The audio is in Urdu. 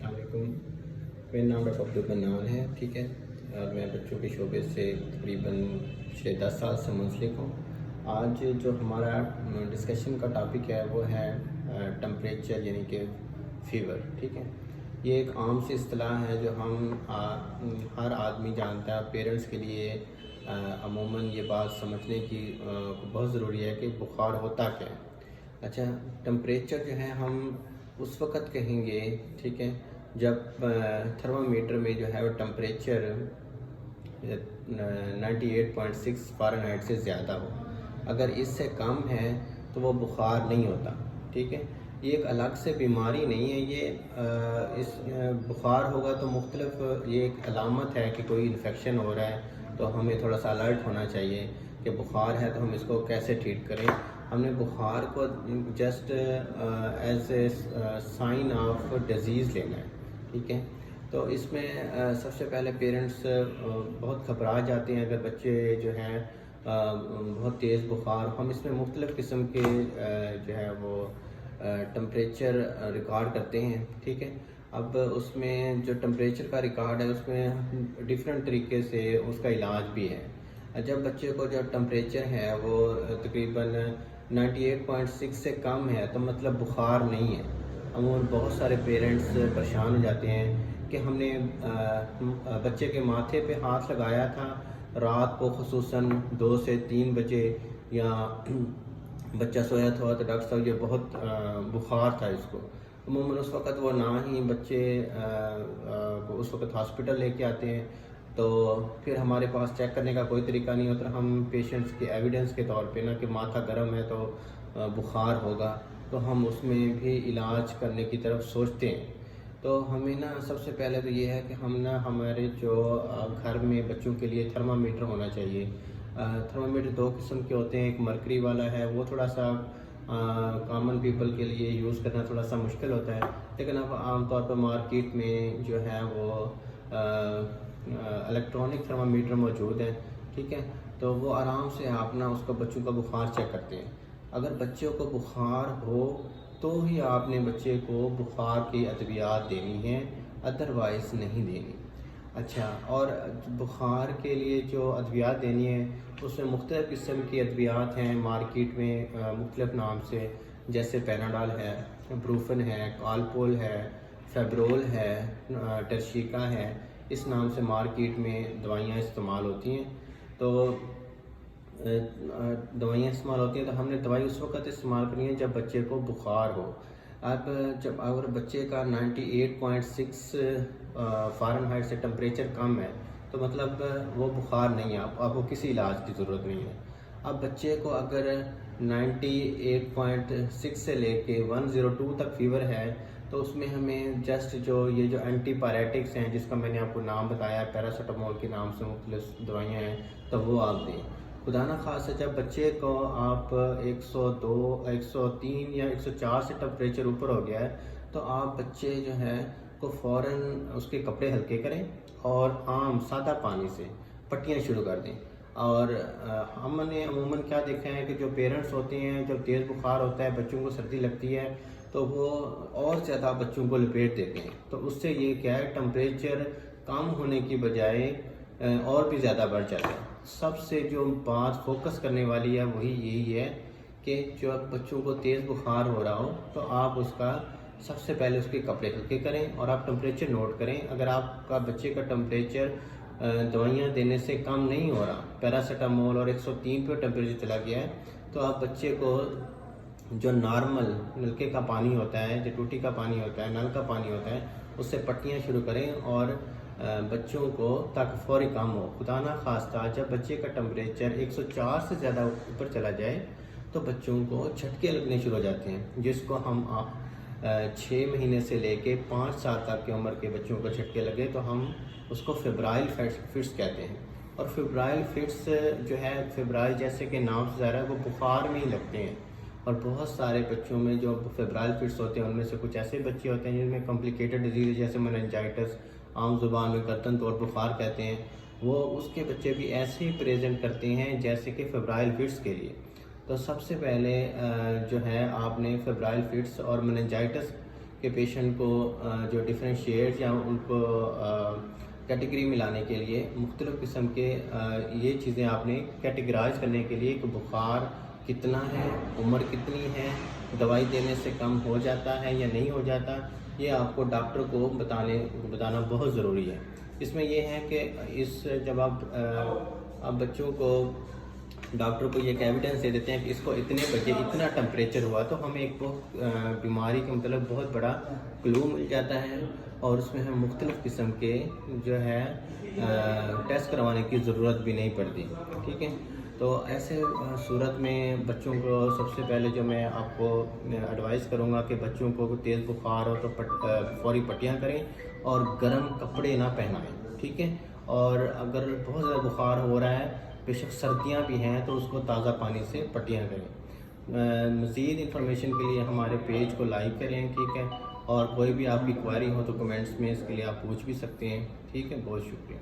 السلام علیکم، میرا نام ڈاکٹر عبدالمنان ہے، ٹھیک ہے، اور میں بچوں کے شعبے سے تقریباً 6-10 سال سے منسلک ہوں۔ آج جو ہمارا ڈسکشن کا ٹاپک ہے وہ ہے ٹمپریچر یعنی کہ فیور، ٹھیک ہے۔ یہ ایک عام سی اصطلاح ہے جو ہم ہر آدمی جانتا ہے۔ پیرنٹس کے لیے عموماً یہ بات سمجھنے کی بہت ضروری ہے کہ بخار ہوتا کیا ہے۔ اچھا، ٹمپریچر جو ہے ہم اس وقت کہیں گے، ٹھیک ہے، جب تھرمامیٹر میں جو ہے وہ ٹمپریچر 98.6 فارنہائٹ سے زیادہ ہو۔ اگر اس سے کم ہے تو وہ بخار نہیں ہوتا، ٹھیک ہے۔ یہ ایک الگ سے بیماری نہیں ہے، یہ بخار ہوگا تو مختلف، یہ ایک علامت ہے کہ کوئی انفیکشن ہو رہا ہے، تو ہمیں تھوڑا سا الرٹ ہونا چاہیے کہ بخار ہے تو ہم اس کو کیسے ٹریٹ کریں۔ ہم نے بخار کو just as a sign of disease لینا ہے، ٹھیک ہے۔ تو اس میں سب سے پہلے پیرنٹس بہت گھبرا جاتے ہیں اگر بچے جو ہیں بہت تیز بخار، ہم اس میں مختلف قسم کے جو ہے وہ ٹمپریچر ریکارڈ کرتے ہیں، ٹھیک ہے۔ اب اس میں جو ٹمپریچر کا ریکارڈ ہے اس میں ڈفرینٹ طریقے سے اس کا علاج بھی ہے۔ جب بچے کو جو ٹمپریچر ہے وہ تقریباً 98.6 سے کم ہے تو مطلب بخار نہیں ہے۔ عموماً بہت سارے پیرنٹس پریشان ہو جاتے ہیں کہ ہم نے بچے کے ماتھے پہ ہاتھ لگایا تھا رات کو، خصوصاً 2 سے 3 بجے، یا بچہ سویا تھا تو ڈاکٹر صاحب یہ بہت بخار تھا اس کو۔ عموماً اس وقت وہ نہ ہی بچے کو اس وقت ہاسپٹل لے کے آتے ہیں، تو پھر ہمارے پاس چیک کرنے کا کوئی طریقہ نہیں ہوتا۔ ہم پیشنٹس کے ایویڈنس کے طور پہ کہ ماتھا گرم ہے تو بخار ہوگا، تو ہم اس میں بھی علاج کرنے کی طرف سوچتے ہیں۔ تو ہمیں سب سے پہلے تو یہ ہے کہ ہم ہمارے جو گھر میں بچوں کے لیے تھرمامیٹر ہونا چاہیے۔ تھرمامیٹر 2 قسم کے ہوتے ہیں، ایک مرکری والا ہے، وہ تھوڑا سا کامن پیپل کے لیے یوز کرنا تھوڑا سا مشکل ہوتا ہے، لیکن اب عام طور پر مارکیٹ میں جو ہے وہ الیکٹرانک تھرمامیٹر موجود ہے، ٹھیک ہے۔ تو وہ آرام سے آپ اس کا بچوں کا بخار چیک کرتے ہیں۔ اگر بچوں کو بخار ہو تو ہی آپ نے بچے کو بخار کی ادویات دینی ہیں، ادروائز نہیں دینی۔ اچھا، اور بخار کے لیے جو ادویات دینی ہے اس میں مختلف قسم کی ادویات ہیں مارکیٹ میں مختلف نام سے، جیسے پیناڈال ہے، بروفن ہے، کالپول ہے، فیبرول ہے، ٹرشیکا ہے، اس نام سے مارکیٹ میں دوائیاں استعمال ہوتی ہیں۔ تو ہم نے دوائی اس وقت استعمال کرنی ہے جب بچے کو بخار ہو۔ اب جب اگر بچے کا 98.6 فارنہائٹ سے ٹمپریچر کم ہے تو مطلب وہ بخار نہیں ہے، اب وہ کسی علاج کی ضرورت نہیں ہے۔ اب بچے کو اگر 98.6 سے لے کے 102 تک فیور ہے تو اس میں ہمیں جسٹ یہ جو اینٹی پائریٹکس ہیں جس کا میں نے آپ کو نام بتایا، پیراسیٹامول کے نام سے مختلف دوائیاں ہیں، تو وہ آپ دیں۔ خدا نہ خواستہ جب بچے کو آپ 102، 103 یا 104 سے ٹمپریچر اوپر ہو گیا ہے تو آپ بچے جو ہے کو فوراً اس کے کپڑے ہلکے کریں اور عام سادہ پانی سے پٹیاں شروع کر دیں۔ اور ہم نے عموماً کیا دیکھا ہے کہ جو پیرنٹس ہوتے ہیں جب تیز بخار ہوتا ہے، بچوں کو سردی لگتی ہے تو وہ اور زیادہ بچوں کو لپیٹ دیتے ہیں، تو اس سے یہ کیا ہے ٹمپریچر کم ہونے کی بجائے اور بھی زیادہ بڑھ جاتا ہے۔ سب سے جو بات فوکس کرنے والی ہے وہی یہی ہے کہ جب بچوں کو تیز بخار ہو رہا ہو تو آپ اس کا سب سے پہلے اس کے کپڑے ہلکے کریں اور آپ ٹمپریچر نوٹ کریں۔ اگر آپ کا بچے کا ٹمپریچر دوائیاں دینے سے کم نہیں ہو رہا، پیراسیٹامول اور 103 پہ ٹمپریچر چلا گیا ہے، تو آپ بچے کو جو نارمل نلکے کا پانی ہوتا ہے، جو ٹوٹی کا پانی ہوتا ہے، نل کا پانی ہوتا ہے، اس سے پٹیاں شروع کریں اور بچوں کو تاکہ فوری کام ہو۔ خدا نہ خواستہ جب بچے کا ٹمپریچر 104 سے زیادہ اوپر چلا جائے تو بچوں کو جھٹکے لگنے شروع ہو جاتے ہیں، جس کو ہم 6 مہینے سے لے کے 5 سال تک کی عمر کے بچوں کو جھٹکے لگے تو ہم اس کو فیبرائل فٹس کہتے ہیں۔ اور فیبرائل فٹس جو ہے، فیبرائل جیسے کہ نام سے ظاہر ہے، وہ بخار میں ہی لگتے ہیں، اور بہت سارے بچوں میں جو فیبرائل فٹس ہوتے ہیں ان میں سے کچھ ایسے بچے ہوتے ہیں جن میں کمپلیکیٹڈ ڈیزیز جیسے مننجائٹس، عام زبان میں گردن توڑ بخار کہتے ہیں، وہ اس کے بچے بھی ایسے ہی پریزنٹ کرتے ہیں جیسے کہ فیبرائل فٹس کے لیے۔ تو سب سے پہلے جو ہے آپ نے فیبرائل فٹس اور مننجائٹس کہ پیشنٹ کو جو ڈفرینشیٹ یا ان کو کیٹیگری میں لانے کے لیے مختلف قسم کے یہ چیزیں آپ نے کیٹیگرائز کرنے کے لیے کہ بخار کتنا ہے، عمر کتنی ہے، دوائی دینے سے کم ہو جاتا ہے یا نہیں ہو جاتا، یہ آپ کو ڈاکٹر کو بتانا بہت ضروری ہے۔ اس میں یہ ہے کہ جب آپ بچوں کو ڈاکٹر کو یہ ایک ایویڈنس دے دیتے ہیں کہ اس کو اتنے بجے اتنا ٹمپریچر ہوا، تو ہمیں ایک بیماری کا مطلب بہت بڑا کلو مل جاتا ہے، اور اس میں ہم مختلف قسم کے جو ہے ٹیسٹ کروانے کی ضرورت بھی نہیں پڑتی، ٹھیک ہے۔ تو ایسے صورت میں بچوں کو سب سے پہلے جو میں آپ کو ایڈوائز کروں گا کہ بچوں کو تیز بخار ہو تو فوری پٹیاں کریں اور گرم کپڑے نہ پہنائیں، ٹھیک ہے۔ اور اگر بہت زیادہ بخار ہو رہا ہے، بے شک سردیاں بھی ہیں، تو اس کو تازہ پانی سے پٹیاں کریں۔ مزید انفارمیشن کے لیے ہمارے پیج کو لائک کریں، ٹھیک ہے، اور کوئی بھی آپ کی کوائری ہو تو کمنٹس میں اس کے لیے آپ پوچھ بھی سکتے ہیں، ٹھیک ہے۔ بہت شکریہ۔